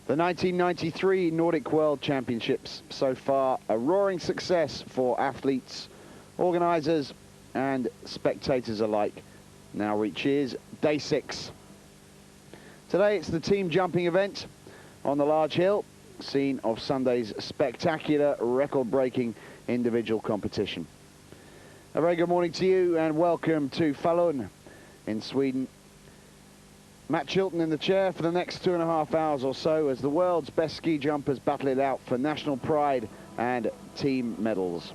The 1993 Nordic World Championships, so far a roaring success for athletes, organisers and spectators alike, now reaches day 6. Today it's the team jumping event on the large hill, scene of Sunday's spectacular record-breaking individual competition. A very good morning to you and welcome to Falun in Sweden. Matt Chilton in the chair for the next 2.5 hours or so as the world's best ski jumpers battle it out for national pride and team medals.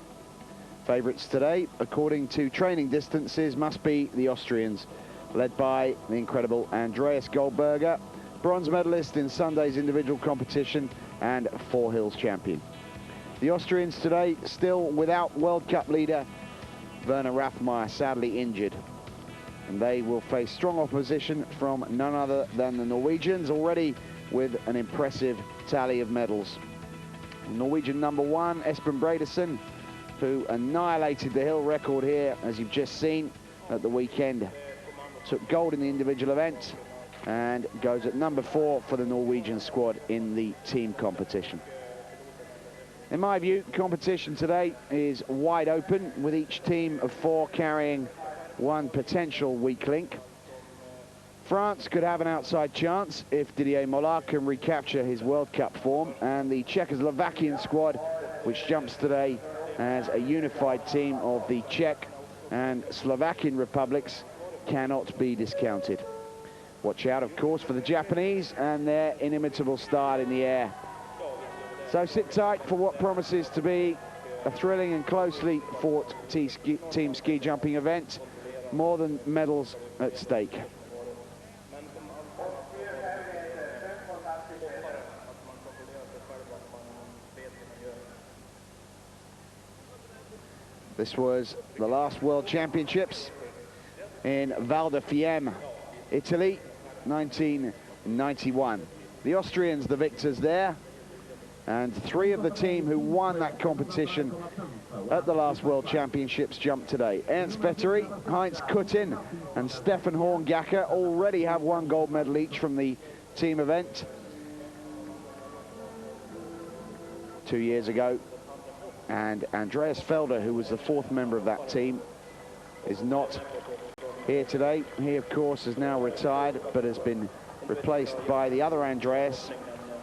Favourites today, according to training distances, must be the Austrians, led by the incredible Andreas Goldberger, bronze medalist in Sunday's individual competition and Four Hills champion. The Austrians today still without World Cup leader Werner Rathmeier, sadly injured. And they will face strong opposition from none other than the Norwegians, already with an impressive tally of medals. Norwegian number 1, Espen Bredesen, who annihilated the hill record here, as you've just seen at the weekend, took gold in the individual event and goes at number 4 for the Norwegian squad in the team competition. In my view, competition today is wide open, with each team of 4 carrying one potential weak link. France could have an outside chance if Didier Mollard can recapture his World Cup form, and the Czechoslovakian squad, which jumps today as a unified team of the Czech and Slovakian republics, cannot be discounted. Watch out, of course, for the Japanese and their inimitable style in the air. So sit tight for what promises to be a thrilling and closely fought team ski jumping event. More than medals at stake. This was the last World Championships in Val di Fiemme, Italy, 1991. The Austrians, the victors there, and 3 of the team who won that competition at the last World Championships jumped today. Ernst, Vettori, Heinz Kuttin and Stefan Horngacher already have 1 gold medal each from the team event 2 years ago. And Andreas Felder, who was the 4th member of that team, is not here today. He, of course, is now retired, but has been replaced by the other Andreas,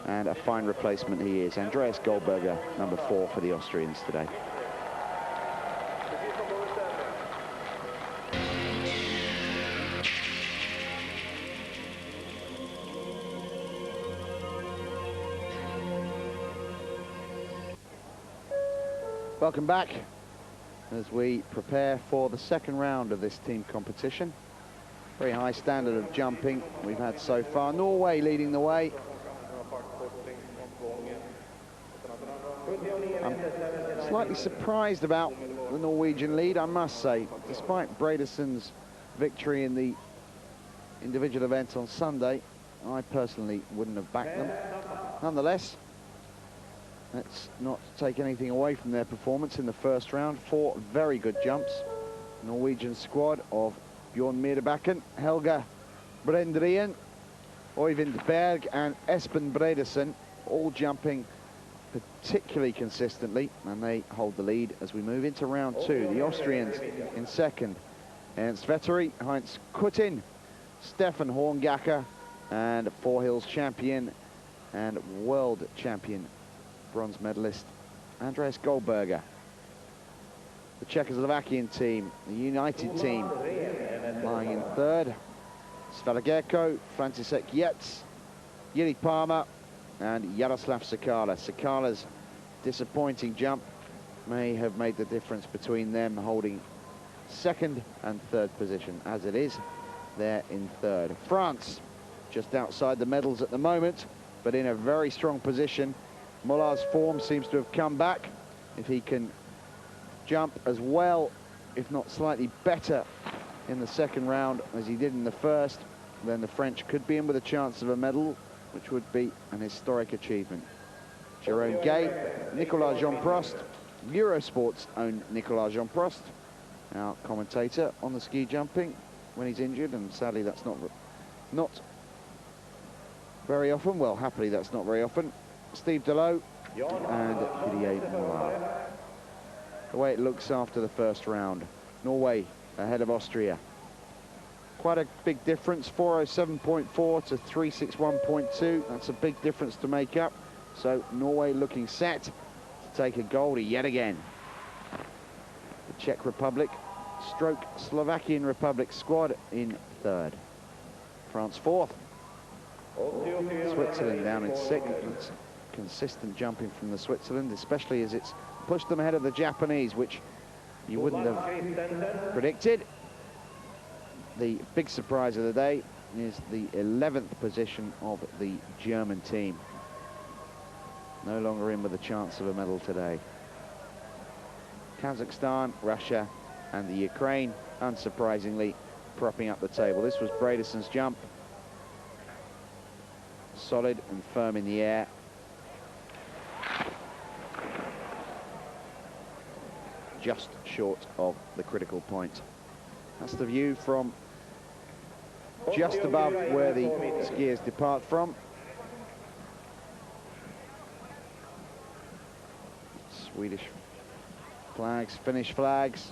and a fine replacement he is. Andreas Goldberger, number 4 for the Austrians today. Welcome back as we prepare for the second round of this team competition. Very high standard of jumping we've had so far. Norway leading the way. I'm slightly surprised about the Norwegian lead, I must say. Despite Bredesen's victory in the individual event on Sunday, I personally wouldn't have backed them. Nonetheless, let's not take anything away from their performance in the first round. 4 very good jumps. Norwegian squad of Bjørn Myrbakken, Helge Brendryen, Øyvind Berg and Espen Bredesen, all jumping particularly consistently, and they hold the lead as we move into round 2. The Austrians in second, Ernst Vettori, Heinz Kuttin, Stefan Horngacher, and Four Hills champion and world champion bronze medalist Andreas Goldberger. The Czechoslovakian team, the united team, lying in third, Švagerko, František Jež, Jiří Parma and Jaroslav Sakala. Sakala's disappointing jump may have made the difference between them holding second and third position. As it is, they're in third. France, just outside the medals at the moment, but in a very strong position. Mollard's form seems to have come back. If he can jump as well, if not slightly better, in the second round as he did in the first, then the French could be in with a chance of a medal, which would be an historic achievement. Jerome Gay, Nicolas Jean-Prost, Eurosport's own Nicolas Jean-Prost, our commentator on the ski jumping when he's injured, and sadly that's not very often. Well, happily, that's not very often. Steve Delow and Didier Mollard. The way it looks after the first round. Norway ahead of Austria. Quite a big difference, 407.4 to 361.2. That's a big difference to make up. So Norway looking set to take a goldie yet again. The Czech Republic stroke Slovakian Republic squad in third. France fourth. Switzerland down in sixth. It's consistent jumping from the Switzerland, especially as it's pushed them ahead of the Japanese, which you wouldn't have predicted. The big surprise of the day is the 11th position of the German team. No longer in with a chance of a medal today. Kazakhstan, Russia and the Ukraine, unsurprisingly, propping up the table. This was Bredesen's jump. Solid and firm in the air. Just short of the critical point. That's the view from just above where the skiers depart from. Swedish flags, Finnish flags.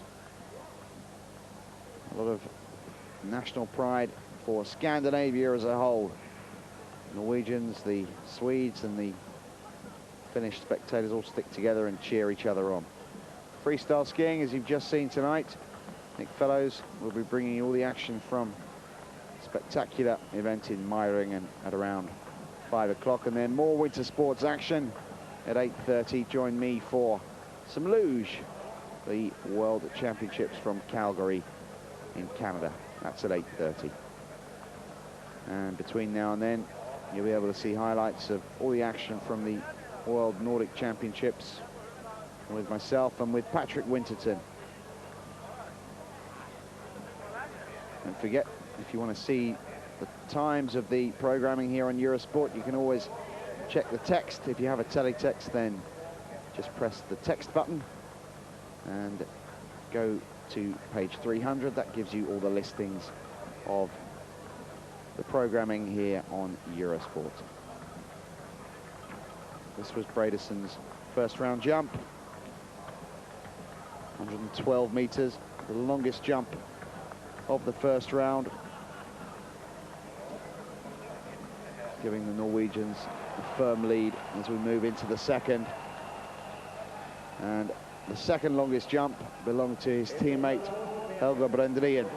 A lot of national pride for Scandinavia as a whole. Norwegians, the Swedes and the Finnish spectators all stick together and cheer each other on. Freestyle skiing, as you've just seen tonight. Nick Fellows will be bringing you all the action from spectacular event in Myrbakken at around 5 o'clock, and then more winter sports action at 8:30. Join me for some luge, the World Championships from Calgary in Canada. That's at 8:30. And between now and then, you'll be able to see highlights of all the action from the World Nordic Championships with myself and with Patrick Winterton. Don't forget, if you want to see the times of the programming here on Eurosport, you can always check the text. If you have a teletext, then just press the text button and go to page 300. That gives you all the listings of the programming here on Eurosport. This was Bredesen's first round jump. 112 meters, the longest jump of the first round, giving the Norwegians a firm lead as we move into the second. And the second longest jump belonged to his teammate Helge Brendryen.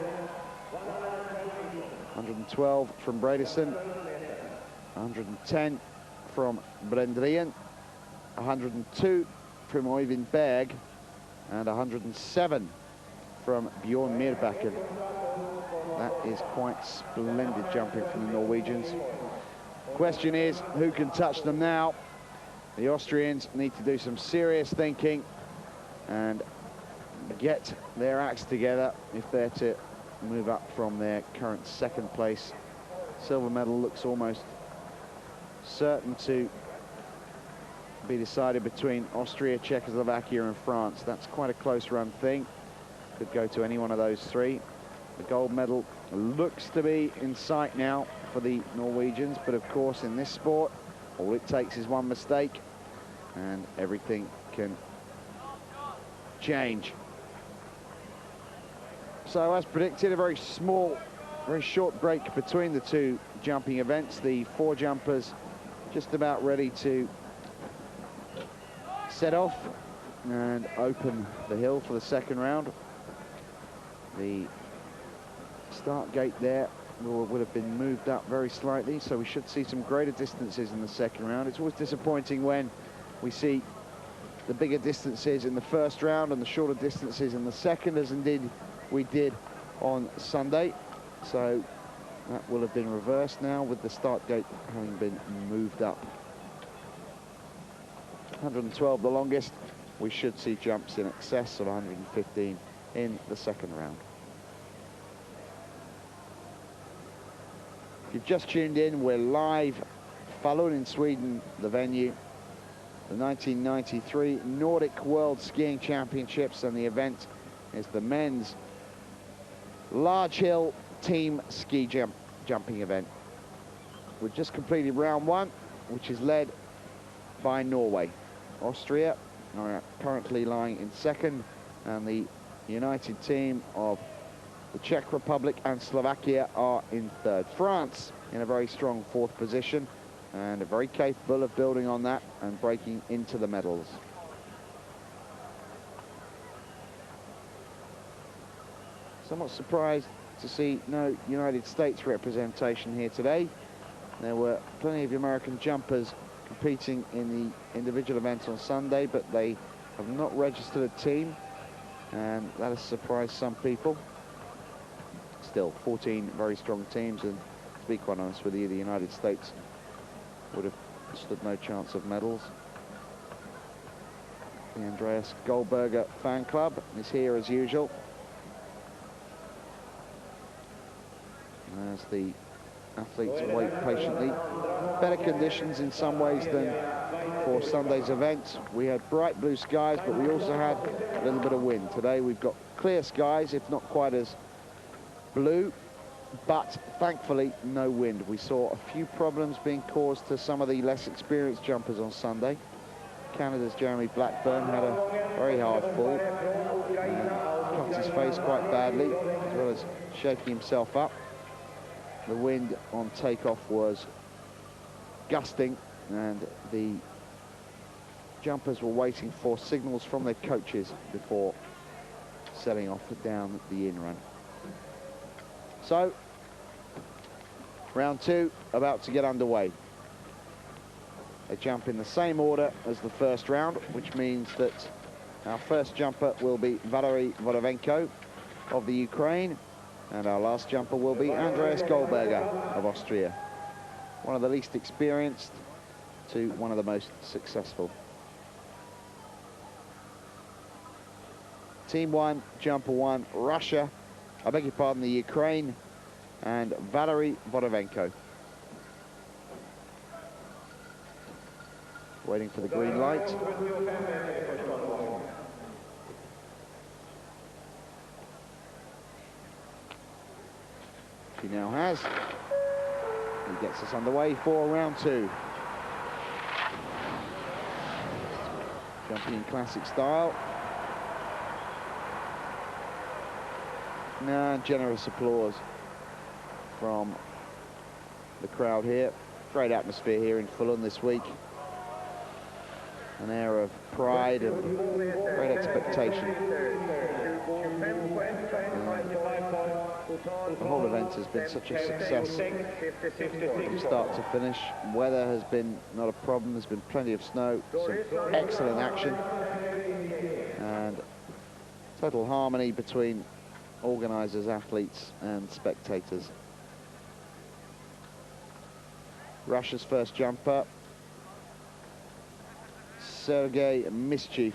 112 from Bredesen, 110 from Brendryen, 102 from Øyvind Berg, and 107 from Bjørn Myrbakken. That is quite splendid jumping from the Norwegians. Question is, who can touch them now? The Austrians need to do some serious thinking and get their acts together if they're to move up from their current second place. Silver medal looks almost certain to be decided between Austria, Czechoslovakia and France. That's quite a close run thing. Could go to any one of those three. The gold medal looks to be in sight now for the Norwegians, but of course in this sport all it takes is one mistake and everything can change. So as predicted, a very small, very short break between the two jumping events. The four jumpers just about ready to set off and open the hill for the second round. The start gate there would have been moved up very slightly, so we should see some greater distances in the second round. It's always disappointing when we see the bigger distances in the first round and the shorter distances in the second, as indeed we did on Sunday. So that will have been reversed now with the start gate having been moved up. 112 the longest. We should see jumps in excess of 115 in the second round. If you've just tuned in, we're live. Falun in Sweden, the venue. The 1993 Nordic World Skiing Championships, and the event is the men's large hill team ski jumping event. we've just completed round one, which is led by Norway. Austria are currently lying in second, and the united team of the Czech Republic and Slovakia are in third. France in a very strong fourth position, and very capable of building on that and breaking into the medals. Somewhat surprised to see no United States representation here today. There were plenty of American jumpers competing in the individual events on Sunday, but they have not registered a team, and that has surprised some people. Still, 14 very strong teams, and to be quite honest with you, the United States would have stood no chance of medals. The Andreas Goldberger fan club is here as usual, as the athletes wait patiently. Better conditions in some ways than for Sunday's event. We had bright blue skies, but we also had a little bit of wind. Today we've got clear skies, if not quite as blue, but thankfully no wind. We saw a few problems being caused to some of the less experienced jumpers on Sunday. Canada's Jeremy Blackburn had a very hard fall, cut his face quite badly, as well as shaking himself up. The wind on takeoff was gusting, and the jumpers were waiting for signals from their coaches before setting off down the in-run. So, round two about to get underway. They jump in the same order as the first round, which means that our first jumper will be Vettori of the Ukraine, and our last jumper will be Andreas Goldberger of Austria. One of the least experienced to one of the most successful. Team one, jumper one, Russia, I beg your pardon, the Ukraine, and Vettori Vodovenko. Waiting for the green light. He now has. He gets us underway for round two. Jumping in classic style. Now, generous applause from the crowd here. Great atmosphere here in Falun this week. An air of pride and great expectation. The whole event has been such a success from start to finish. Weather has been not a problem. There's been plenty of snow, some excellent action, and total harmony between organisers, athletes and spectators. Russia's first jumper, Sergei Mischief,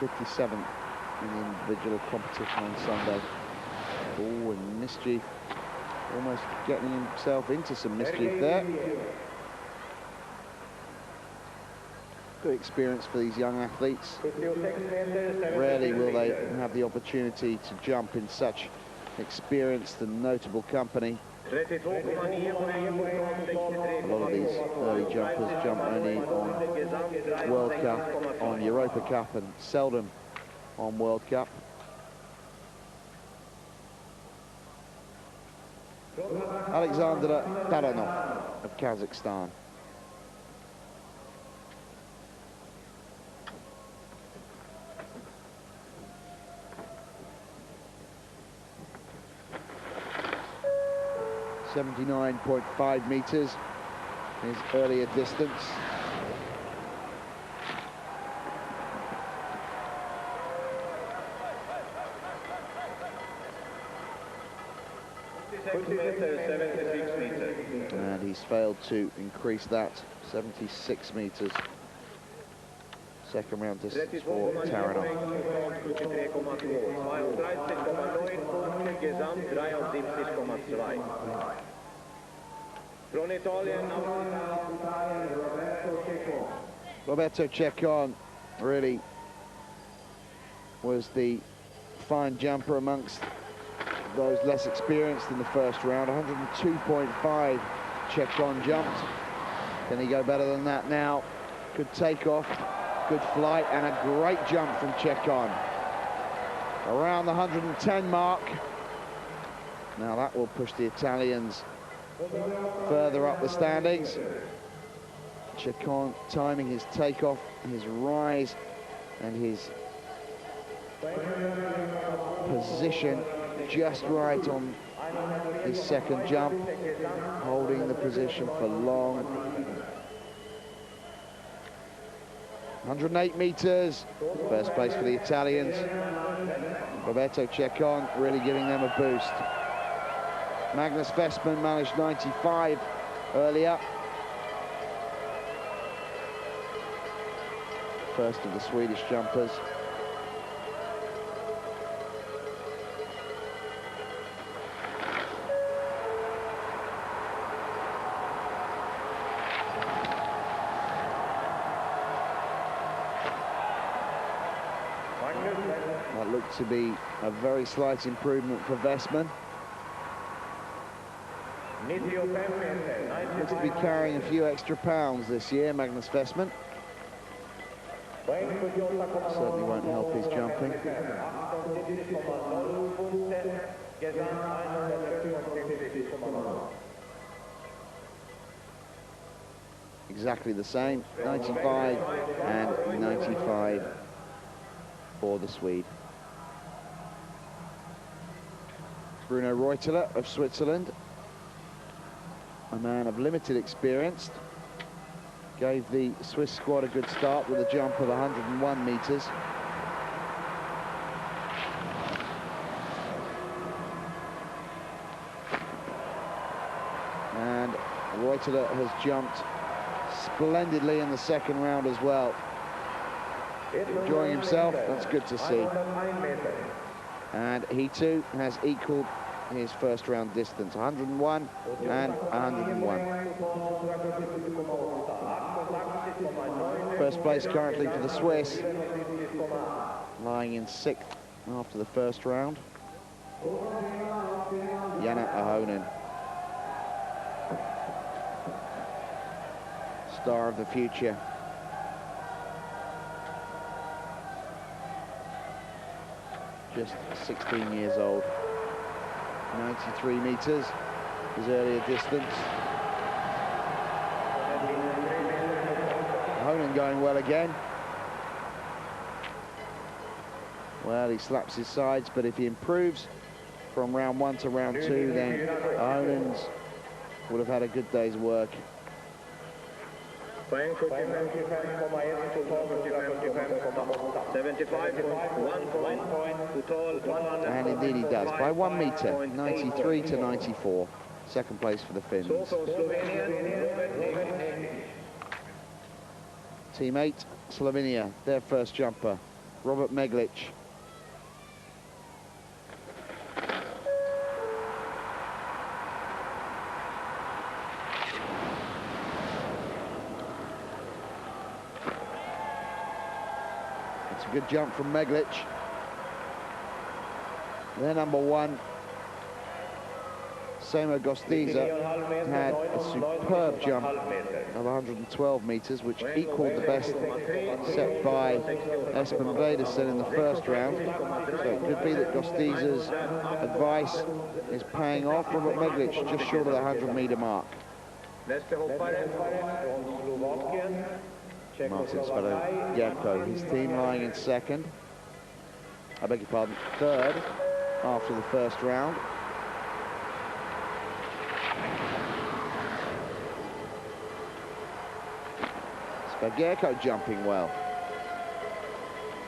57th in the individual competition on Sunday. Oh, and Mischief almost getting himself into some mischief there. Good experience for these young athletes. Rarely will they have the opportunity to jump in such experienced and notable company. A lot of these early jumpers jump only on World Cup, on Europa Cup, and seldom on World Cup. Alexander Taranov of Kazakhstan. .5 meters, his earlier distance. And he's failed to increase that, 76 meters. Second round distance for Taranov. Roberto Czech really was the fine jumper amongst those less experienced in the first round. 102.5 Czechon jumped. Can he go better than that now? Good takeoff, good flight, and a great jump from Czechon. Around the 110 mark. Now that will push the Italians further up the standings. Czechon timing his takeoff, his rise, and his position just right on his second jump, holding the position for long. 108 meters, first place for the Italians. Roberto Czechon really giving them a boost. Magnus Westman managed 95 earlier. First of the Swedish jumpers. That looked to be a very slight improvement for Westman. Looks to be carrying a few extra pounds this year, Magnus Westman. Certainly won't help his jumping. Exactly the same, 95 and 95 for the Swede. Bruno Reuteler of Switzerland, a man of limited experience, gave the Swiss squad a good start with a jump of 101 meters. And Reuteler has jumped splendidly in the second round as well. Enjoying himself, that's good to see. And he too has equaled his first round distance, 101 and 101. First place currently for the Swiss, lying in 6th after the first round. Janne Ahonen, star of the future. Just 16 years old. 93 meters, his earlier distance. Ahonen going well again. Well, he slaps his sides, but if he improves from round 1 to round 2, then Ahonen's would have had a good day's work. And indeed he does, by 1 meter, 93 to 94. Second place for the Finns. Team 8, Slovenia, their first jumper, Robert Meglic. Good jump from Meglic. Their number 1, Semo Gostiza, had a superb jump of 112 meters, which equaled the best set by Espen Bredesen in the first round. So it could be that Gostiza's advice is paying off. Robert Meglic just short of the 100-meter mark. Martin Švagerko, his team lying in second. I beg your pardon, third after the first round. Švagerko jumping well.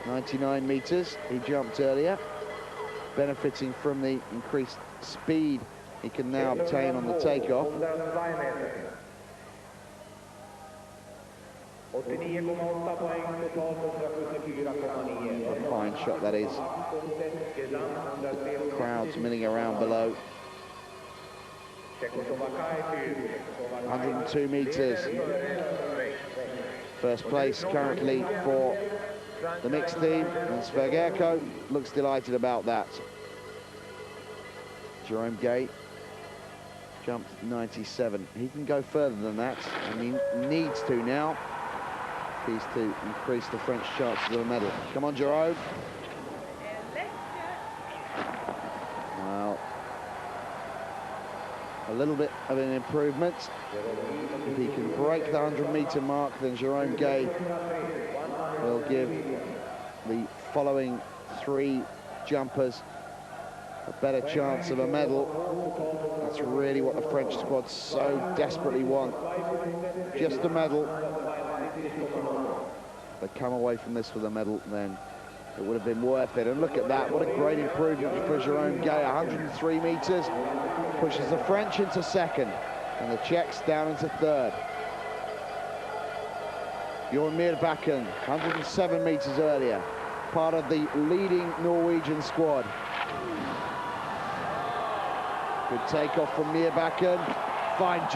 99 meters, he jumped earlier, benefiting from the increased speed he can now obtain on the takeoff. A fine shot, that is. The crowds milling around below. 102 meters. First place currently for the mixed team, and Švagerko looks delighted about that. Jerome Gay jumped 97. He can go further than that, and he needs to now. He's to increase the French chances of a medal. Come on, Jerome. Well, a little bit of an improvement. If he can break the 100-meter mark, then Jerome Gay will give the following 3 jumpers a better chance of a medal. That's really what the French squad so desperately want. Just a medal. If they come away from this with a medal, then it would have been worth it. And look at that, what a great improvement for Jerome Gay. 103 meters, pushes the French into second, and the Czechs down into third. Bjørn Myrbakken, 107 meters earlier, part of the leading Norwegian squad. Good takeoff from Myrbakken. Fine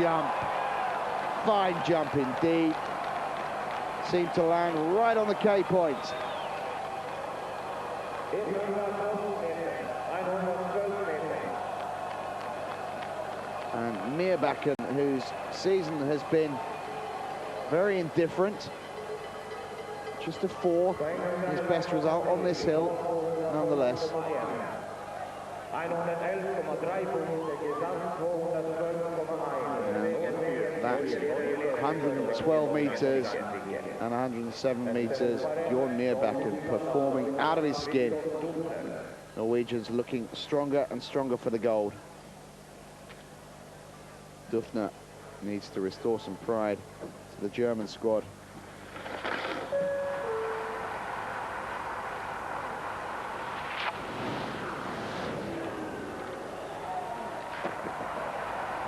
jump indeed. Seemed to land right on the K point. And Myrbakken, whose season has been very indifferent, just a 4, his best result on this hill, nonetheless. And that's 112 meters and 107 meters. Bjørn Myrbakken performing out of his skin. Norwegians looking stronger and stronger for the gold. Dufner needs to restore some pride to the German squad.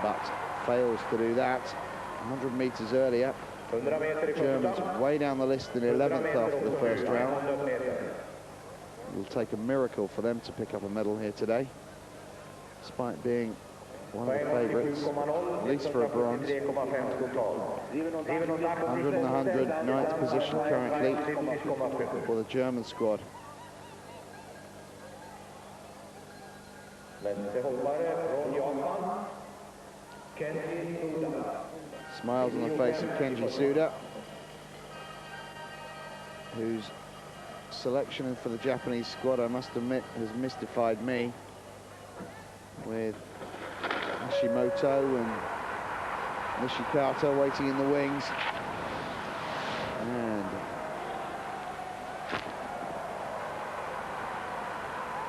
But fails to do that. 100 meters earlier. Germans way down the list in 11th after the first round. It will take a miracle for them to pick up a medal here today, despite being one of the favourites, at least for a bronze. 100 and 100, 9th position currently for the German squad. Smiles on the face of Kenji Suda, whose selection for the Japanese squad, I must admit, has mystified me, with Hashimoto and Nishikata waiting in the wings. And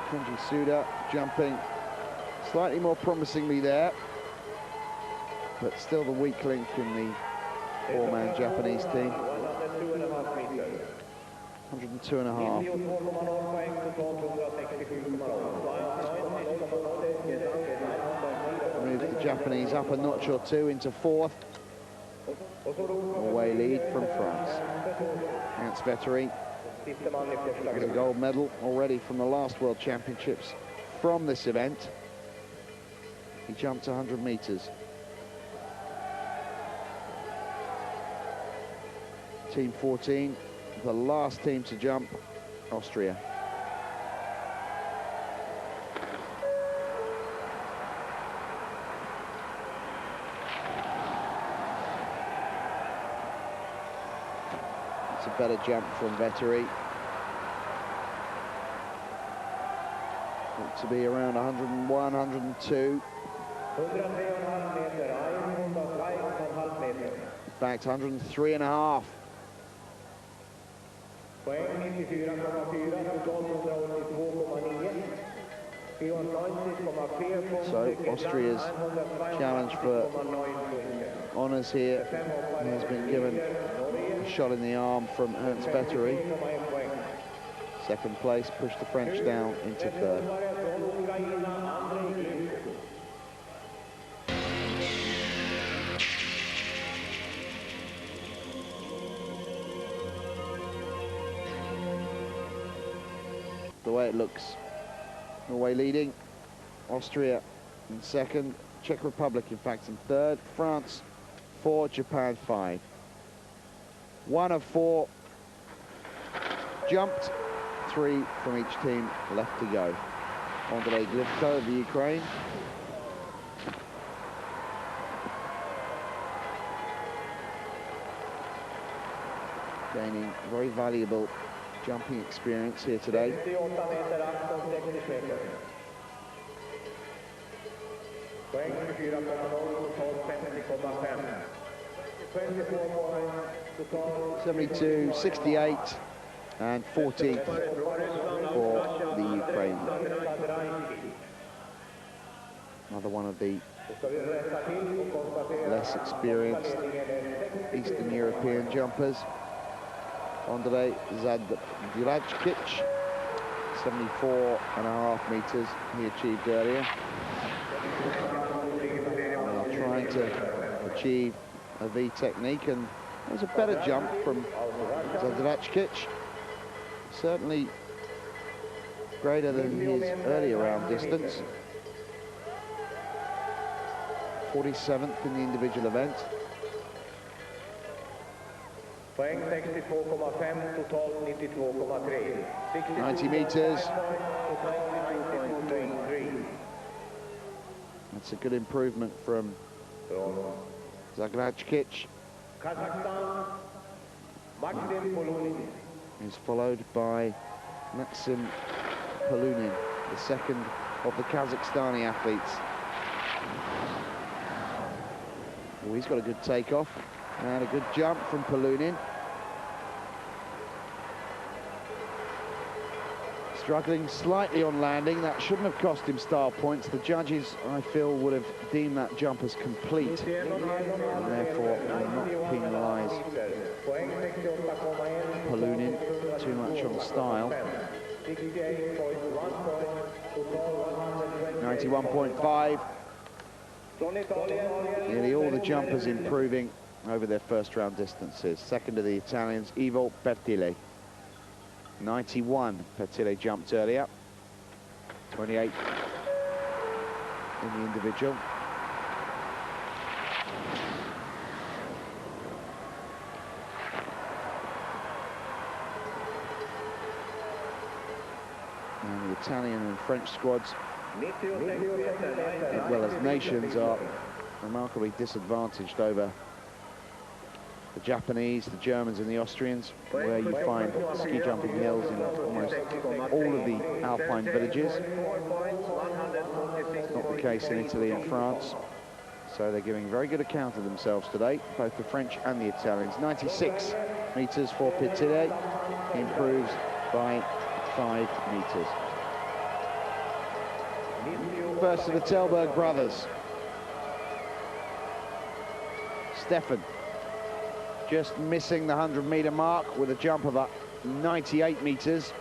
Kenji Suda jumping slightly more promisingly there, but still the weak link in the 4-man Japanese team. 102.5. Moves the Japanese up a notch or 2 into 4th. Away lead from France. Ernst Vettori has a gold medal already from the last World Championships from this event. He jumped 100 meters. Team 14, the last team to jump, Austria. It's a better jump from Vettori. Looks to be around 101, 102. In fact, 103.5. So Austria's challenge for honours here has been given a shot in the arm from Ernst Vettori. Second place pushed the French down into third. The way it looks, Norway leading, Austria in second, Czech Republic in fact in third, France 4, Japan 5. 1 of 4 jumped, 3 from each team left to go. Andrei Glivko of the Ukraine, gaining very valuable jumping experience here today. (72, 68, and 14th for the Ukraine. Another one of the less experienced Eastern European jumpers. Andreas Goldberger, 74.5 meters he achieved earlier. Now trying to achieve a V technique, and it was a better jump from Goldberger. Certainly greater than his earlier round distance. 47th in the individual event. 90 meters. That's a good improvement from Goldberger. He's followed by Maxim Palunin, the second of the Kazakhstani athletes. Oh, he's got a good takeoff and a good jump from Palunin. Struggling slightly on landing. That shouldn't have cost him style points. The judges, I feel, would have deemed that jump as complete, and therefore will not penalise Palunin too much on style. 91.5. Nearly all the jumpers improving over their first round distances. Second of the Italians, Ivo Pertile. 91, Pertile jumped earlier. 28 in the individual. And the Italian and French squads, as well as nations, are remarkably disadvantaged over the Japanese, the Germans and the Austrians, where you find ski jumping hills in almost all of the alpine villages. It's not the case in Italy and France, so they're giving very good account of themselves today, both the French and the Italians. 96 meters for Pertile. He improves by 5 meters. First of the Tellberg brothers. Stefan just missing the 100-meter mark with a jump of 98 meters.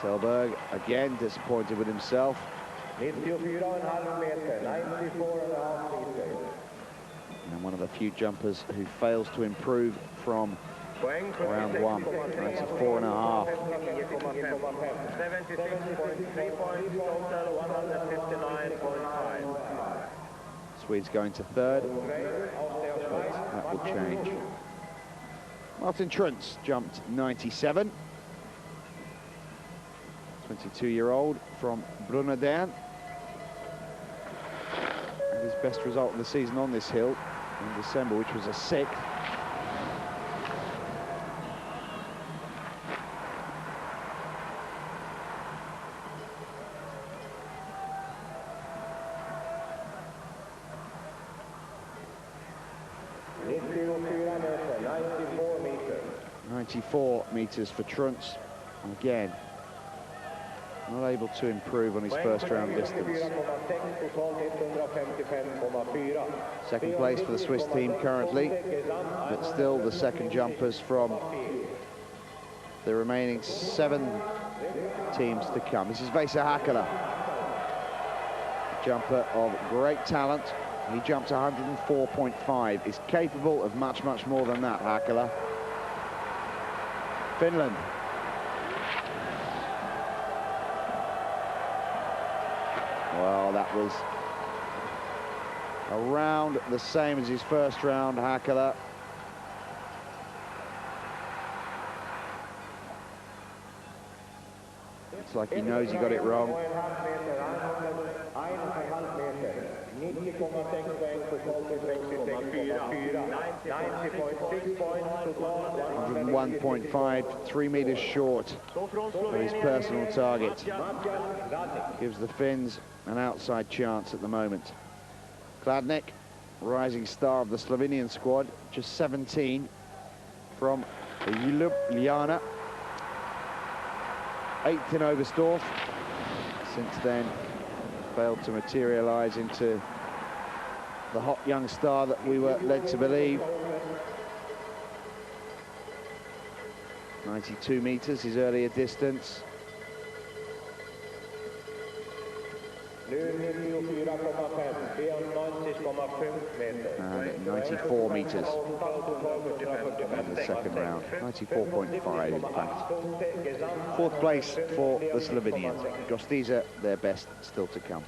Tellberg again disappointed with himself. And one of the few jumpers who fails to improve from round one. 94.5. Swedes going to third, but that will change. Martin Truntz jumped 97. 22-year-old from Brunadern. And his best result of the season on this hill in December, which was a 6th. .94 meters for Truntz. Again, not able to improve on his first round distance. Second place for the Swiss team currently, but still the second jumpers from the remaining 7 teams to come. This is Vesa Hakala, a jumper of great talent. He jumped 104.5, is capable of much, much more than that, Hakala. Finland. Well, that was around the same as his first round, Hakala. Looks like he knows he got it wrong. 101.5, 3 meters short of his personal target. Gives the Finns an outside chance at the moment. Kladnik, rising star of the Slovenian squad, just 17 from Ljubljana. 8th in Oberstdorf. Since then, failed to materialize into the hot young star that we were led to believe. 92 meters, his earlier distance. And 94 meters in the second round. 94.5 in fact. 4th place for the Slovenians. Gostiza, their best still to come.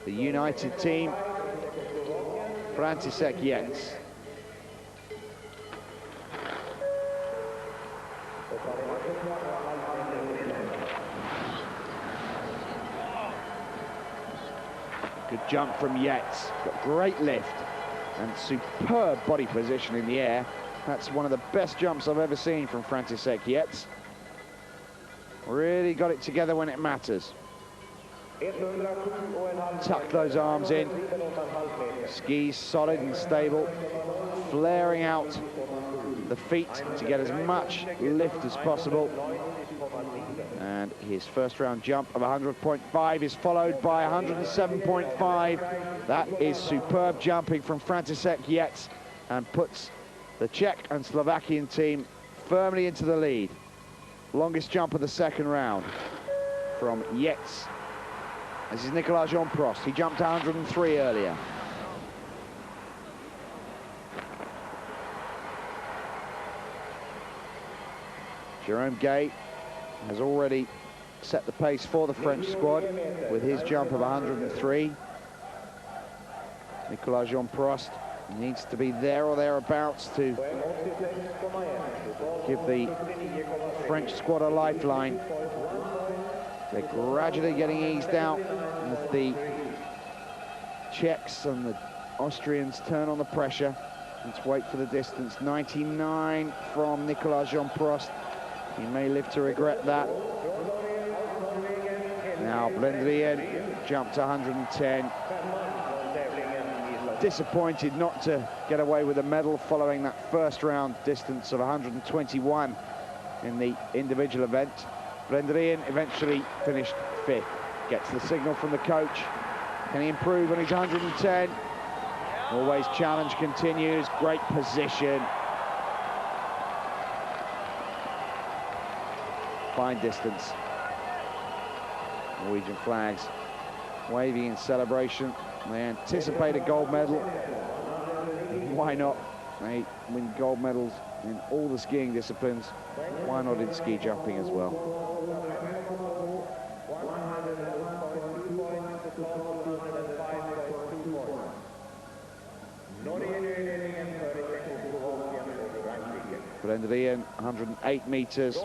The united team, František Jež. Good jump from Yates, got great lift and superb body position in the air. That's one of the best jumps I've ever seen from František Jež. Really got it together when it matters. Tuck those arms in, skis solid and stable, flaring out the feet to get as much lift as possible. And his first round jump of 100.5 is followed by 107.5. That is superb jumping from František Jež and puts the Czech and Slovakian team firmly into the lead. Longest jump of the second round from Jež. This is Nicolas Jean-Prost. He jumped 103 earlier. Jerome Gay has already set the pace for the French squad with his jump of 103. Nicolas Jean-Prost needs to be there or thereabouts to give the French squad a lifeline. They're gradually getting eased out as the Czechs and the Austrians turn on the pressure. Let's wait for the distance. 99 from Nicolas Jean-Prost. He may live to regret that. Now Brendryen jumped 110. Disappointed not to get away with a medal following that first round distance of 121 in the individual event. Brendryen eventually finished 5th. Gets the signal from the coach. Can he improve on his 110? Always challenge continues. Great position. Fine distance. Norwegian flags waving in celebration. They anticipate a gold medal. Why not? They win gold medals in all the skiing disciplines. Why not in ski jumping as well? Brendryen, 108 meters.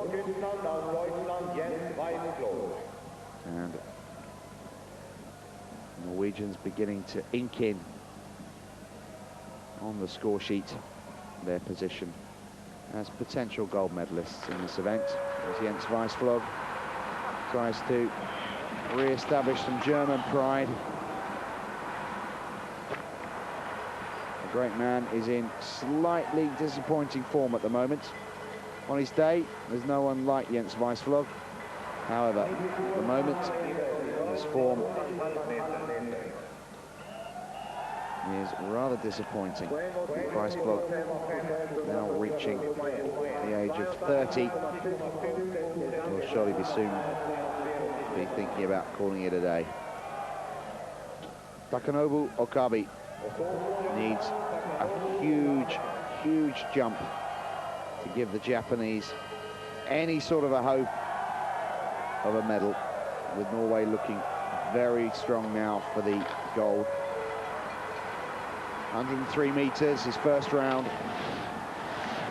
And Norwegians beginning to ink in on the score sheet their position as potential gold medalists in this event. As Jens Weissflog tries to re-establish some German pride. The great man is in slightly disappointing form at the moment. On his day, there's no one like Jens Weissflog. However, at the moment, his form is rather disappointing. Weissflog now reaching the age of 30. He'll surely be soon be thinking about calling it a day. Takanobu Okabe needs a huge jump to give the Japanese any sort of a hope of a medal, with Norway looking very strong now for the gold. 103 meters, his first round.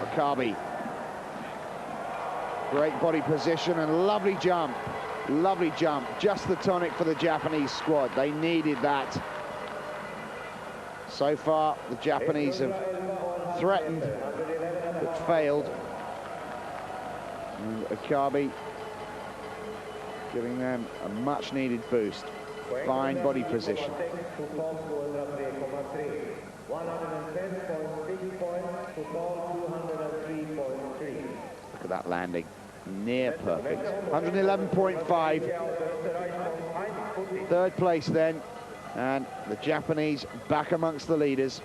Okabe Great body position and lovely jump. Lovely jump. Just the tonic for the Japanese squad. They needed that. So far, the Japanese have threatened but failed. And Akabi giving them a much needed boost. Fine body position. Look at that landing. Near perfect. 111.5. Third place then. And the Japanese back amongst the leaders.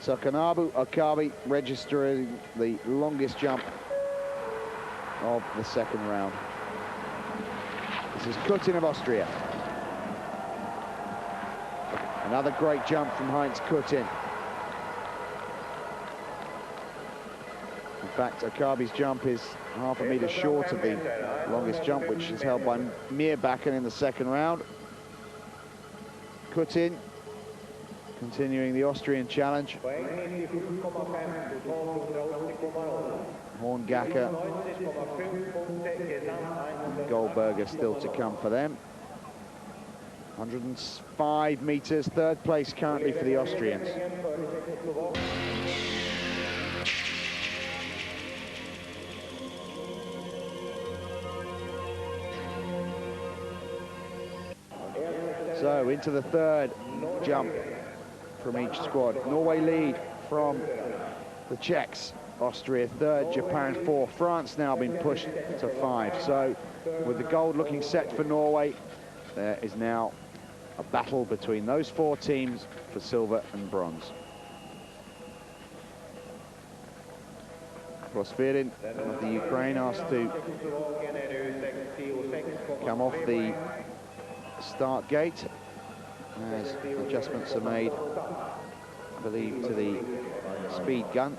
Sakanabu Akabi registering the longest jump of the second round. This is Kuttin of Austria. Another great jump from Heinz Kuttin. In fact, Akabi's jump is half a metre short of the longest jump, which is held by Myrbakken in the second round. Kuttin continuing the Austrian challenge. Horngacher and Goldberger still to come for them. 105 metres, third place currently for the Austrians. So into the third jump from each squad. Norway lead from the Czechs. Austria third, Japan fourth. France now been pushed to 5. So with the gold looking set for Norway, there is now a battle between those 4 teams for silver and bronze. Prosperin of the Ukraine asked to come off the start gate as adjustments are made, I believe, to the speed gun.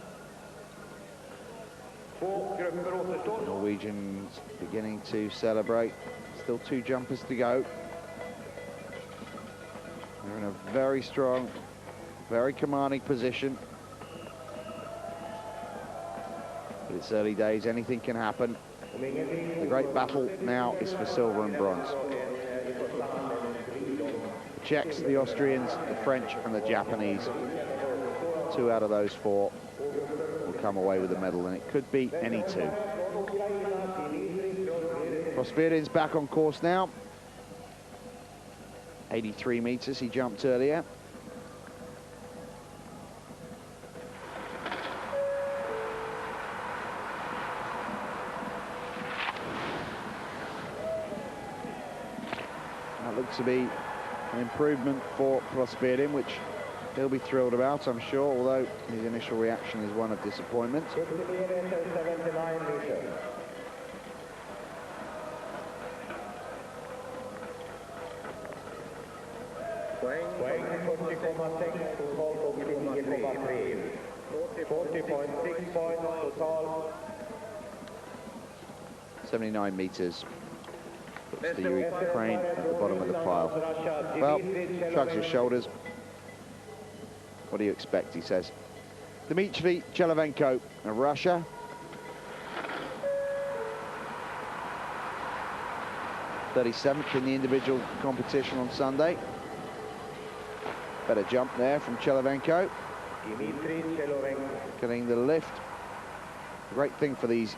Norwegians beginning to celebrate. Still 2 jumpers to go. They're in a very strong, very commanding position. But it's early days, anything can happen. The great battle now is for silver and bronze. The Czechs, the Austrians, the French and the Japanese. 2 out of those 4 will come away with a medal, and it could be any 2. Prosperin's back on course now. 83 meters, he jumped earlier. That looks to be an improvement for Prosperin, which he'll be thrilled about, I'm sure, although his initial reaction is one of disappointment. $79 meters. Puts the Ukraine at the bottom of the pile. Well, shrugs his shoulders. What do you expect, he says. Dmitry Chelevenko of Russia. '37th in the individual competition on Sunday. Better jump there from Chelevenko. Getting the lift. The great thing for these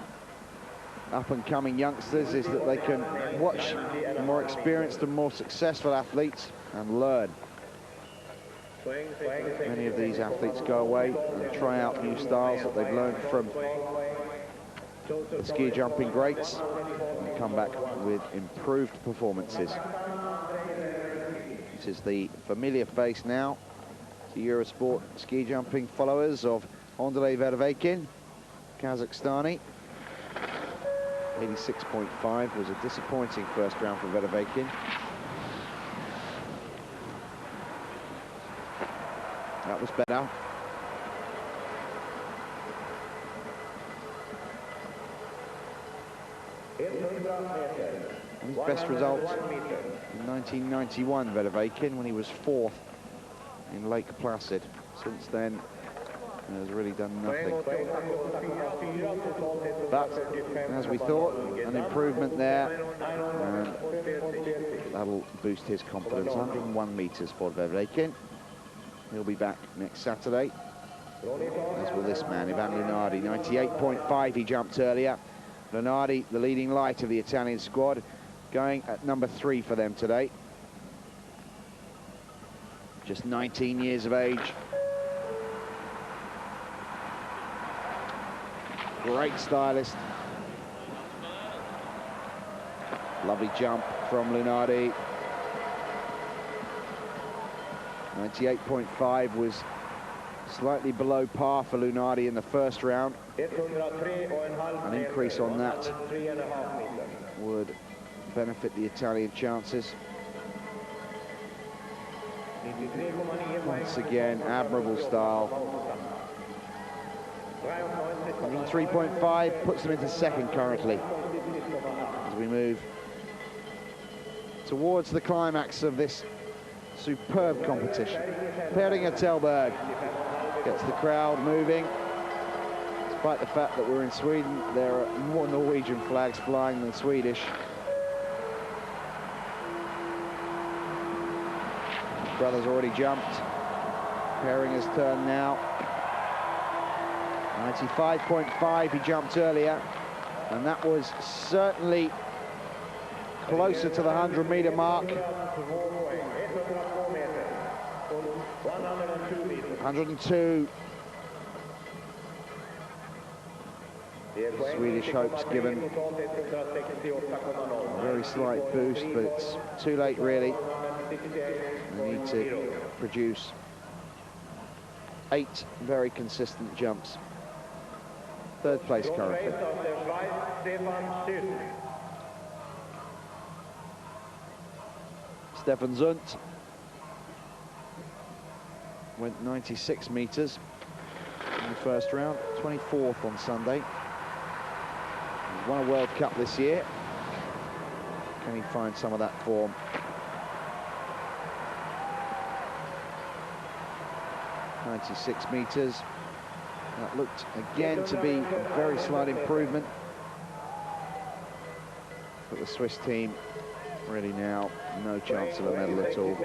up-and-coming youngsters is that they can watch the more experienced and more successful athletes and learn. Many of these athletes go away and try out new styles that they've learned from the ski jumping greats and come back with improved performances. This is the familiar face now to Eurosport ski jumping followers of Andrei Vervekin, Kazakhstani. 86.5 was a disappointing first round for Vervekin. That was better. His best result in 1991, Vervekin, when he was 4th in Lake Placid. Since then, has really done nothing. But, as we thought, an improvement there, and that'll boost his confidence. 101 metres for Bredesen. He'll be back next Saturday, as will this man, Ivan Lunardi. 98.5 he jumped earlier. Lunardi, the leading light of the Italian squad, going at number 3 for them today. Just 19 years of age. Great stylist. Lovely jump from Lunardi. 98.5 was slightly below par for Lunardi in the first round. An increase on that would benefit the Italian chances. Once again, admirable style. 103.5 puts them into second currently as we move towards the climax of this superb competition. Peringer Telberg gets the crowd moving. Despite the fact that we're in Sweden, there are more Norwegian flags flying than Swedish. Brothers already jumped. Peringer's turn now. 95.5 he jumped earlier, and that was certainly closer to the 100-meter mark. 102. Swedish hopes given a very slight boost, but it's too late really. They need to produce 8 very consistent jumps. Third place currently. Stefan Zund went 96 meters in the first round, 24th on Sunday. He's won a World Cup this year. Can he find some of that form? .96 meters. That looked again to be a very slight improvement. But the Swiss team really now no chance of a medal at all.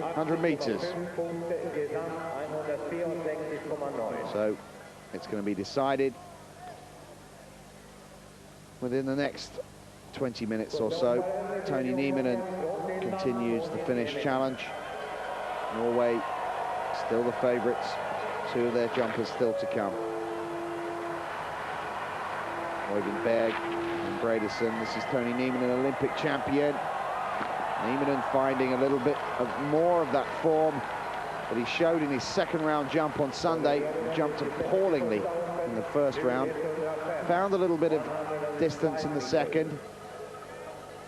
100 meters. So it's going to be decided within the next 20 minutes or so. Tony Nieminen continues the Finnish challenge. Norway still the favourites. 2 of their jumpers still to come. Øyvind Berg and Bredesen. This is Tony Nieminen, an Olympic champion. Nieminen finding a little bit more of that form that he showed in his second round jump on Sunday. He jumped appallingly in the first round. Found a little bit of distance in the second.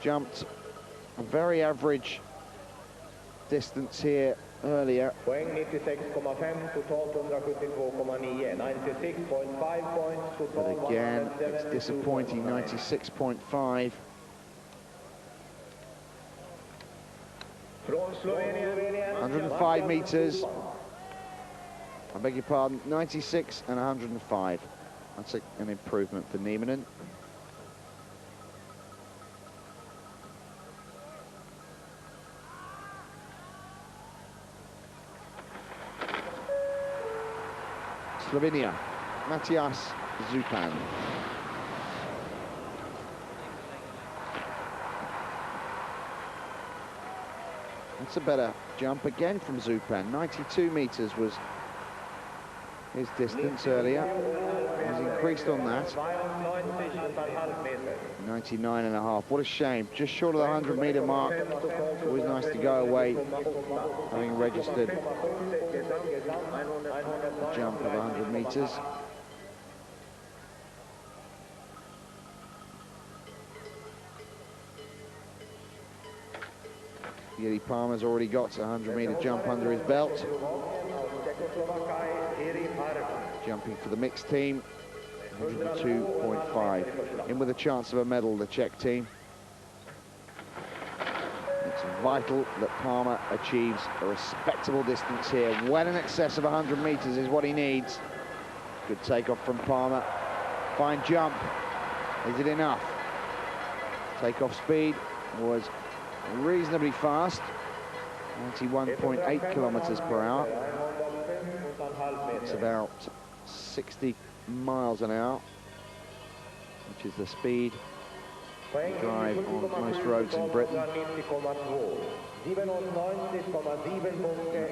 Jumped a very average distance here earlier. But again, it's disappointing, 96.5. 105 meters. I beg your pardon, 96 and 105. That's an improvement for Nieminen. Slovenia, Matthias Zupan. That's a better jump again from Zupan. 92 meters was his distance earlier. He's increased on that. 99.5. What a shame. Just short of the 100-meter mark. It's always nice to go away having registered a jump of 100 meters. Jiří Parma's already got a 100-meter jump under his belt. Jumping for the mixed team, 102.5. In with a chance of a medal, the Czech team. It's It's vital that Parma achieves a respectable distance here. Well in excess of 100 meters is what he needs. Good takeoff from Parma. Fine jump. Is it enough? Takeoff speed was reasonably fast. 91.8 kilometers per hour. It's about 60 miles an hour, which is the speed you drive on most roads in Britain. That's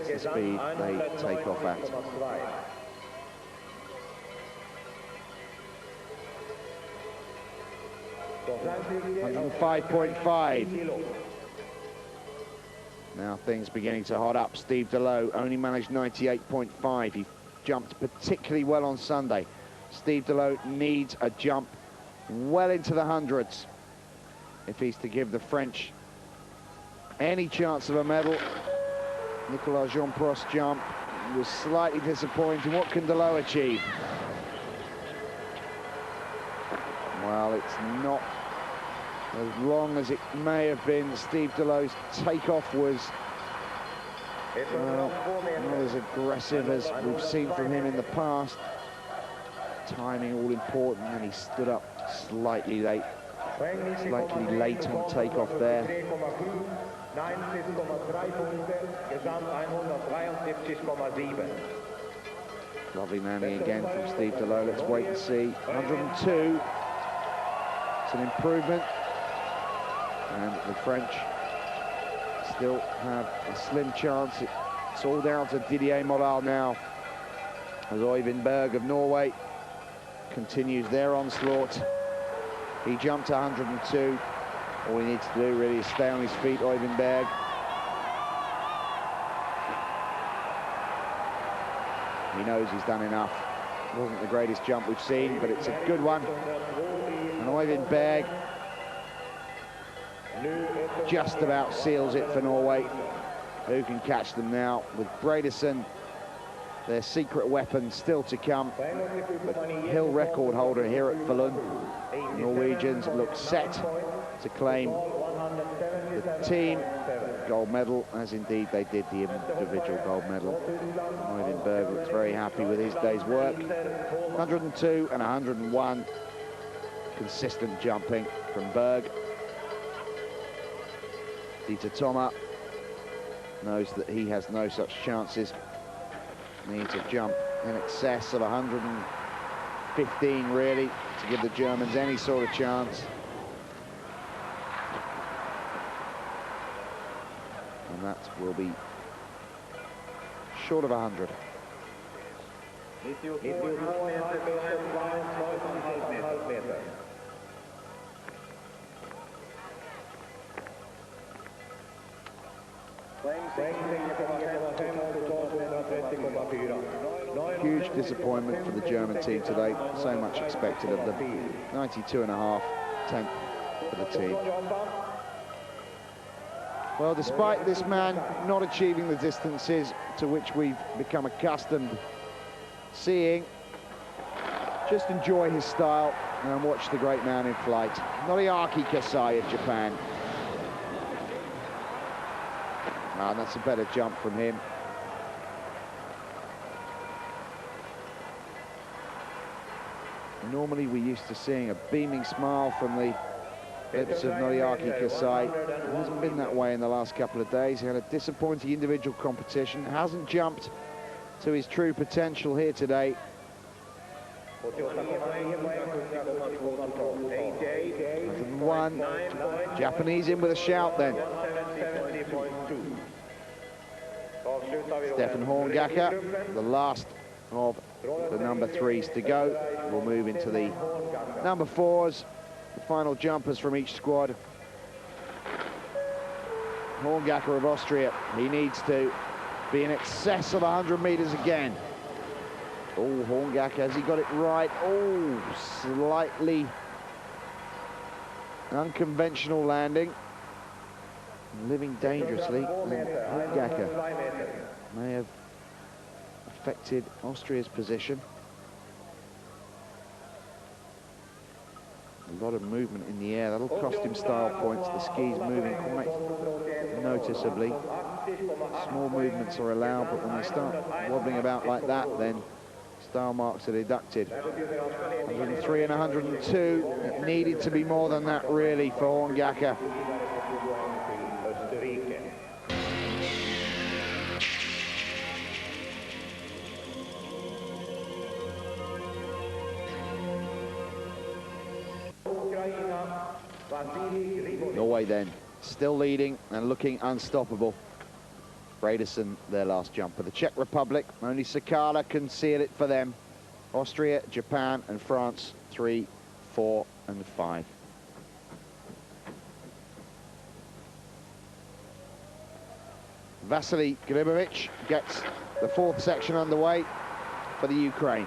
the speed they take off at. 105.5. Now things beginning to hot up. Steve Delow only managed 98.5. He jumped particularly well on Sunday. Steve Delow needs a jump well into the hundreds if he's to give the French any chance of a medal. Nicolas Jean-Prost jump was slightly disappointing. What can Delow achieve? Well, it's not as long as it may have been. Steve Delow's takeoff was not as aggressive as we've seen from him in the past. Timing all important, and he stood up slightly late on takeoff there. Lovely landing again from Steve Delow. Let's wait and see. 102. It's an improvement. And the French still have a slim chance. It's all down to Didier Mollard now, as Øyvind Berg of Norway continues their onslaught. He jumped 102. All he needs to do really is stay on his feet, Øyvind Berg. He knows he's done enough. It wasn't the greatest jump we've seen, but it's a good one. And Øyvind Berg just about seals it for Norway. Who can catch them now? With Bredesen, their secret weapon still to come. But hill record holder here at Falun. Norwegians look set to claim the team gold medal, as indeed they did the individual gold medal. Øyvind Berg looks very happy with his day's work. 102 and 101. Consistent jumping from Berg. Dieter Thoma knows that he has no such chances. Needs a jump in excess of 115 really to give the Germans any sort of chance. And that will be short of 100. Huge disappointment for the German team today. So much expected of them. 92.5, 10th for the team. Well, despite this man not achieving the distances to which we've become accustomed seeing, just enjoy his style and watch the great man in flight. Noriaki Kasai of Japan. And that's a better jump from him. Normally we're used to seeing a beaming smile from the lips of Noriaki Kasai. It hasn't been that way in the last couple of days. He had a disappointing individual competition. Hasn't jumped to his true potential here today. One Japanese in with a shout then. Stefan Horngacher, the last of the number 3s to go. We'll move into the number 4s, the final jumpers from each squad. Horngacher of Austria, he needs to be in excess of 100 meters again. Oh, Horngacher, has he got it right? Oh, slightly unconventional landing. Living dangerously, and Horngacher may have affected Austria's position. A lot of movement in the air. That'll cost him style points. The skis moving quite noticeably. Small movements are allowed, but when they start wobbling about like that, then style marks are deducted. 103 and 102. It needed to be more than that, really, for Horngacher. Norway then, still leading and looking unstoppable. Bredesen, their last jumper. The Czech Republic, only Sakala can seal it for them. Austria, Japan and France, 3, 4 and 5. Vasily Gribovic gets the 4th section underway for the Ukraine.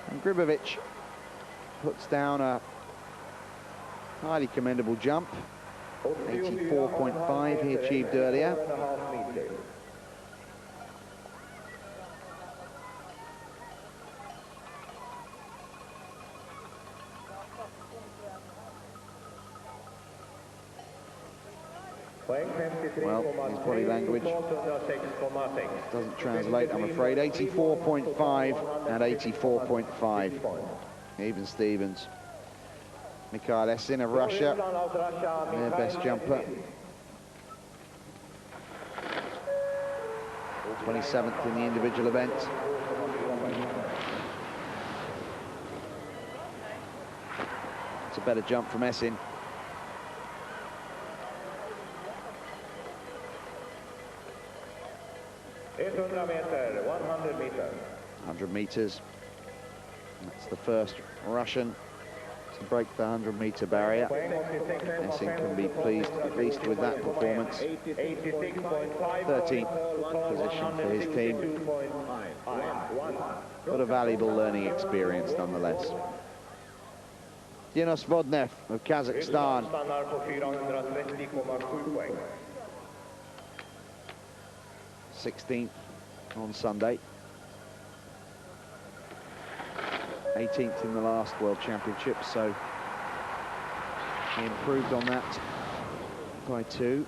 And Gribovic puts down a highly commendable jump. 84.5 he achieved earlier. Well, his body language doesn't translate, I'm afraid. 84.5 and 84.5. Even Stevens. Mikhail Essin of Russia, their best jumper. 27th in the individual event. It's a better jump from Essin. Meter, 100 meters. 100 meters. That's the first Russian to break the 100-meter barrier. Essin can be pleased at least with that performance. 13th position for his team. But a valuable learning experience nonetheless. Dinos Vodnev of Kazakhstan. 16th on Sunday. 18th in the last World Championships, so he improved on that by 2.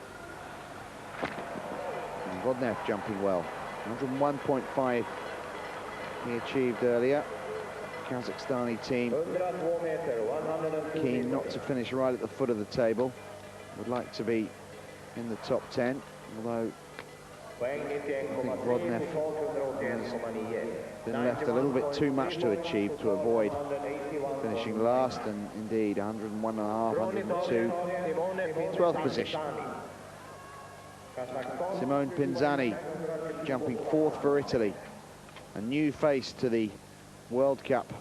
And Vodnev jumping well. 101.5 he achieved earlier. Kazakhstani team keen not to finish right at the foot of the table. Would like to be in the top 10, although I think Vodnev has been left a little bit too much to achieve to avoid finishing last, and indeed 101.5, 102, 12th position. Simone Pinzani jumping 4th for Italy, a new face to the World Cup.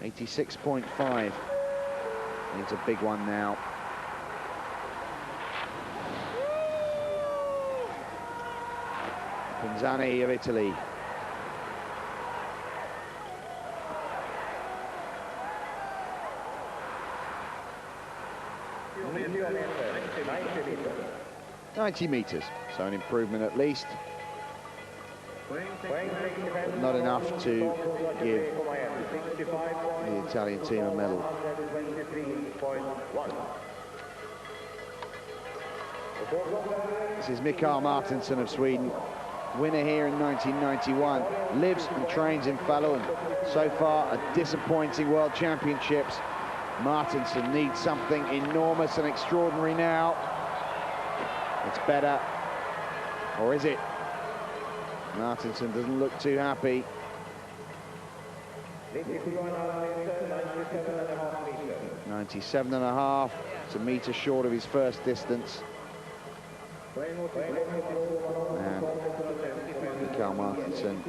86.5, needs a big one now. Pinzani of Italy. .90 meters, so an improvement at least. But not enough to give the Italian team a medal. This is Mikael Martinsson of Sweden. Winner here in 1991, lives and trains in Falun. So far, a disappointing World Championships. Martinsson needs something enormous and extraordinary now. It's better, or is it? Martinsson doesn't look too happy. 97.5, it's a metre short of his first distance. And Mikael Martinsson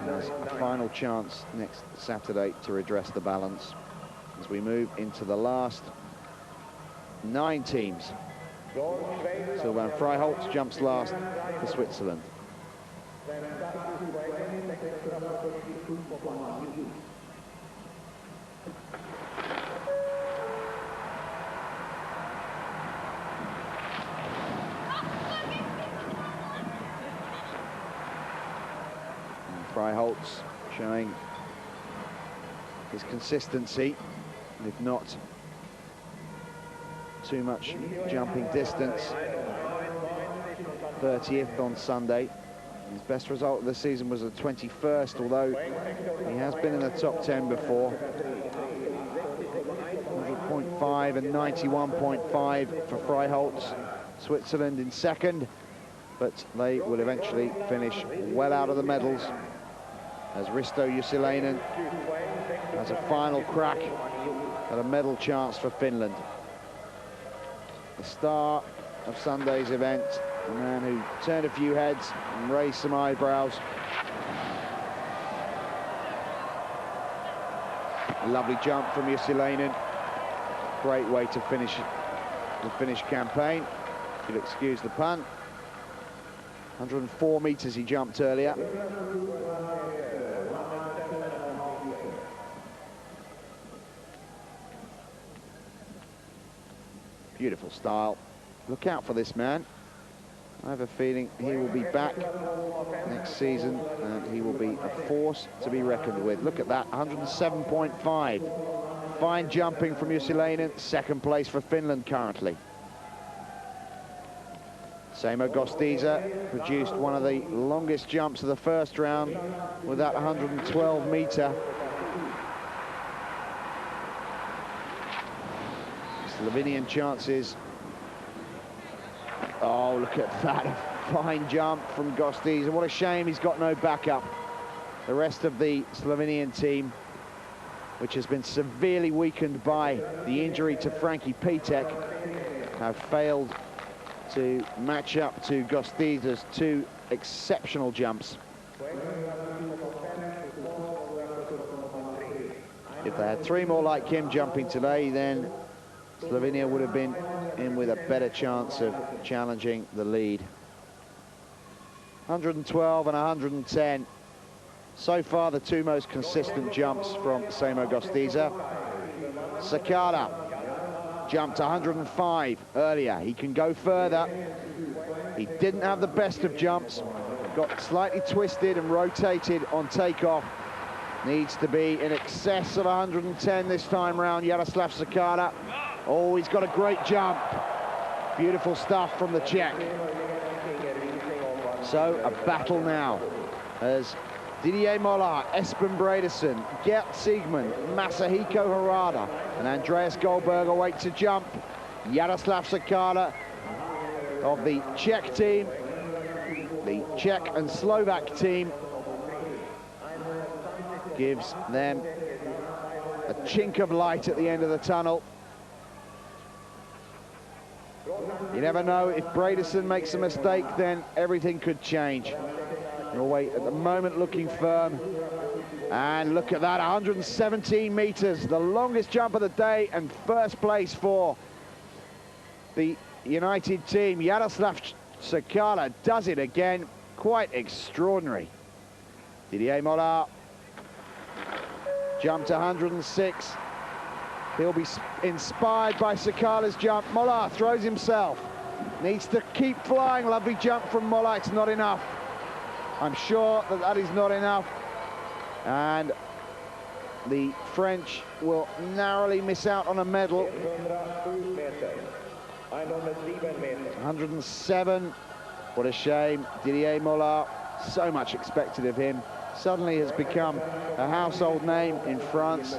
has a final chance next Saturday to redress the balance as we move into the last 9 teams. Sylvain Freiholz jumps last for Switzerland. Freiholz showing his consistency, if not too much jumping distance. 30th on Sunday. His best result of the season was the 21st, although he has been in the top 10 before. 100.5 and 91.5 for Freiholz. Switzerland in second, but they will eventually finish well out of the medals, as Risto Jussilainen has a final crack at a medal chance for Finland. The star of Sunday's event, a man who turned a few heads and raised some eyebrows. A lovely jump from Jussilainen. Great way to finish the Finnish campaign, if you'll excuse the pun. 104 meters he jumped earlier. Beautiful style. Look out for this man. I have a feeling he will be back next season and he will be a force to be reckoned with. Look at that, 107.5. Fine jumping from Jussilainen, second place for Finland currently. Seimo Gostiza produced one of the longest jumps of the first round with that 112 meter. Slovenian chances. Oh, look at that, a fine jump from Gostiza. What a shame he's got no backup. The rest of the Slovenian team, which has been severely weakened by the injury to Frankie Pitek, have failed to match up to Gostiza's two exceptional jumps. If they had three more like him jumping today, then Slovenia would have been in with a better chance of challenging the lead. 112 and 110. So far, the two most consistent jumps from Seimo Gostiza. Sakala jumped 105 earlier. He can go further. He didn't have the best of jumps. Got slightly twisted and rotated on takeoff. Needs to be in excess of 110 this time round, Jaroslav Sakala. Oh, he's got a great jump. Beautiful stuff from the Czech. So, a battle now as Didier Mollard, Espen Bredesen, Gert Siegmund, Masahiko Harada and Andreas Goldberger wait to jump. Jaroslav Sakala of the Czech team, the Czech and Slovak team, gives them a chink of light at the end of the tunnel. You never know, if Bredesen makes a mistake, then everything could change. Norway at the moment looking firm. And look at that, 117 meters, the longest jump of the day, and first place for the United team. Jaroslav Sakala does it again, quite extraordinary. Didier Mollard jumped 106. He'll be inspired by Sakala's jump. Mollard throws himself. Needs to keep flying. Lovely jump from Mollard. It's not enough. I'm sure that that is not enough. And the French will narrowly miss out on a medal. 107. What a shame. Didier Mollard, so much expected of him. Suddenly has become a household name in France,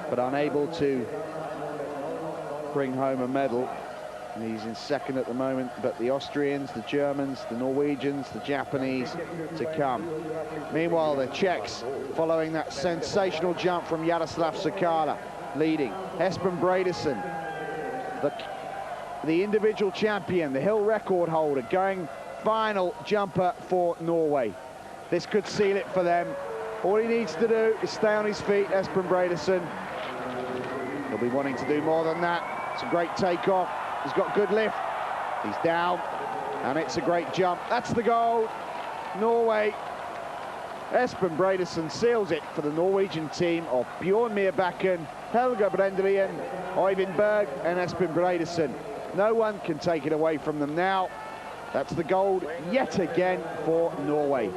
but unable to bring home a medal. And he's in second at the moment, but the Austrians, the Germans, the Norwegians, the Japanese to come. Meanwhile, the Czechs, following that sensational jump from Jaroslav Sakala, leading. Espen Bredesen, the individual champion, the hill record holder, going final jumper for Norway. This could seal it for them. All he needs to do is stay on his feet, Espen Bredesen. He'll be wanting to do more than that. It's a great takeoff. He's got good lift. He's down, and it's a great jump. That's the goal. Norway. Espen Bredesen seals it for the Norwegian team of Bjørn Myrbakken, Helge Brendryen, Øyvind Berg, and Espen Bredesen. No one can take it away from them now. That's the gold yet again for Norway.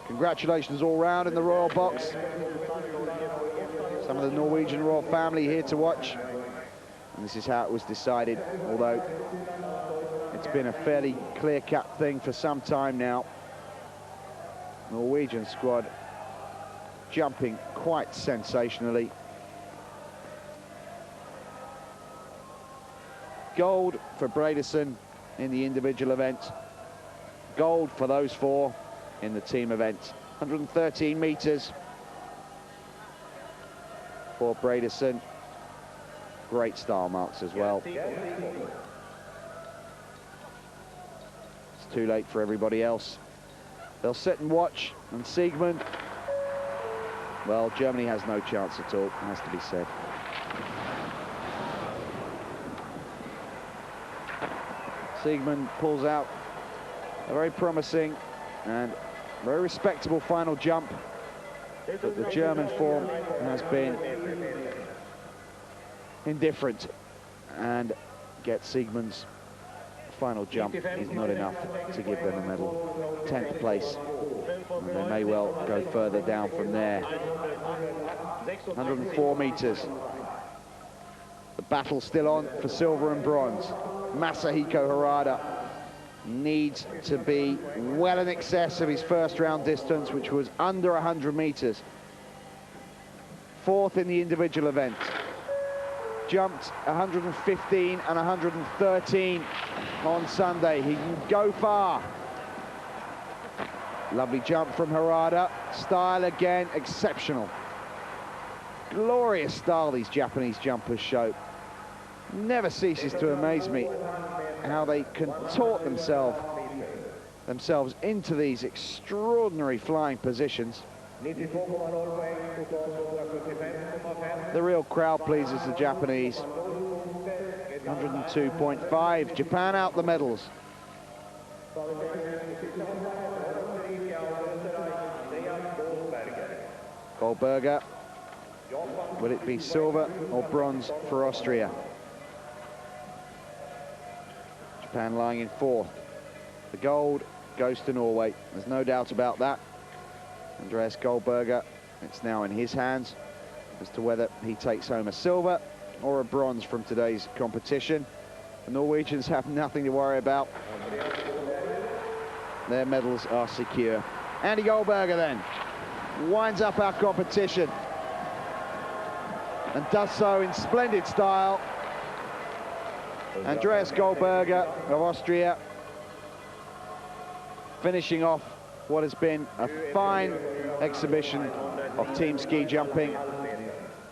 Congratulations all round in the royal box. Some of the Norwegian royal family here to watch. And this is how it was decided, although it's been a fairly clear-cut thing for some time now. Norwegian squad jumping quite sensationally. Gold for Bredesen in the individual event. Gold for those four in the team event. 113 meters for Bredesen. Great style marks as well. It's too late for everybody else. They'll sit and watch, and Siegmund, well, Germany has no chance at all, has to be said. Siegmund pulls out a very promising and very respectable final jump, but the German form has been indifferent, and gets Siegmund's final jump is not enough to give them a medal. 10th place, and they may well go further down from there. 104 meters. The battle still on for silver and bronze. Masahiko Harada needs to be well in excess of his first round distance, which was under 100 meters. 4th in the individual event. Jumped 115 and 113 on Sunday. He can go far. Lovely jump from Harada. Style again, exceptional. Glorious style these Japanese jumpers show. Never ceases to amaze me how they contort themselves into these extraordinary flying positions. The real crowd pleasers, the Japanese. 102.5. Japan out the medals. Goldberger. Will it be silver or bronze for Austria? Japan lying in 4th. The gold goes to Norway. There's no doubt about that. Andreas Goldberger, it's now in his hands as to whether he takes home a silver or a bronze from today's competition. The Norwegians have nothing to worry about. Their medals are secure. Andy Goldberger then winds up our competition and does so in splendid style. Andreas Goldberger of Austria finishing off what has been a fine exhibition of team ski jumping.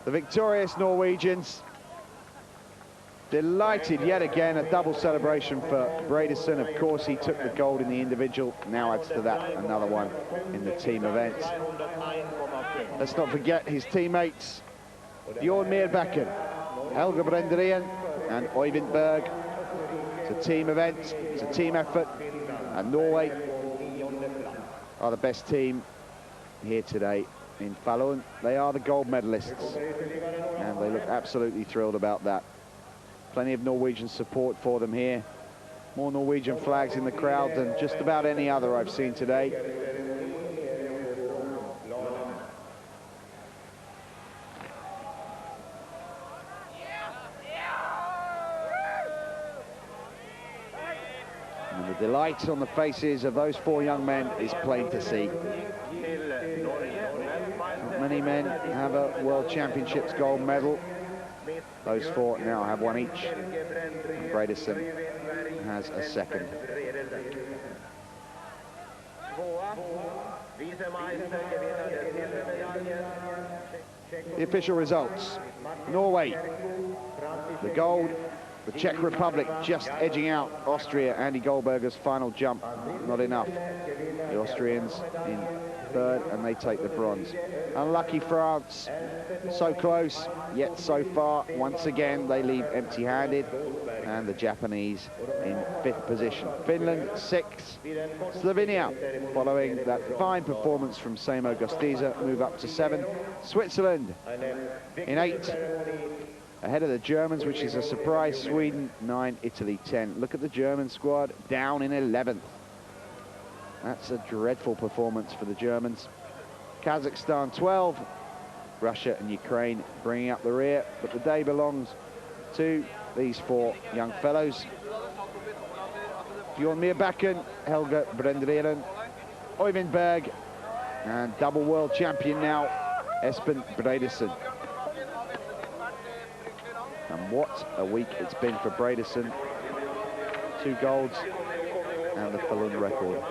The victorious Norwegians delighted yet again, a double celebration for Bredesen. Of course, he took the gold in the individual, now adds to that another one in the team event. Let's not forget his teammates, Bjørn Myrbakken, Helge Brendryen and Øyvind Berg. It's a team event, it's a team effort, and Norway are the best team here today in Falun. They are the gold medalists, and they look absolutely thrilled about that. Plenty of Norwegian support for them here. More Norwegian flags in the crowd than just about any other I've seen today. And the delight on the faces of those 4 young men is plain to see. Not many men have a World Championships gold medal. Those 4 now have one each. And Bredesen has a second. The official results. Norway, the gold. The Czech Republic just edging out Austria. Andy Goldberger's final jump, not enough. The Austrians in 3rd, and they take the bronze. Unlucky France, so close, yet so far. Once again, they leave empty-handed, and the Japanese in 5th position. Finland, 6th. Slovenia, following that fine performance from Seimo Gostiza, move up to 7. Switzerland in 8th. Ahead of the Germans, which is a surprise. Sweden 9, Italy 10. Look at the German squad down in 11th. That's a dreadful performance for the Germans. Kazakhstan 12, Russia and Ukraine bringing up the rear, but the day belongs to these four young fellows. Bjørn Myrbakken, Helge Brendryen, Øyvind Berg, and double world champion now, Espen Bredesen. And what a week it's been for Bredesen. 2 golds and the Falun record.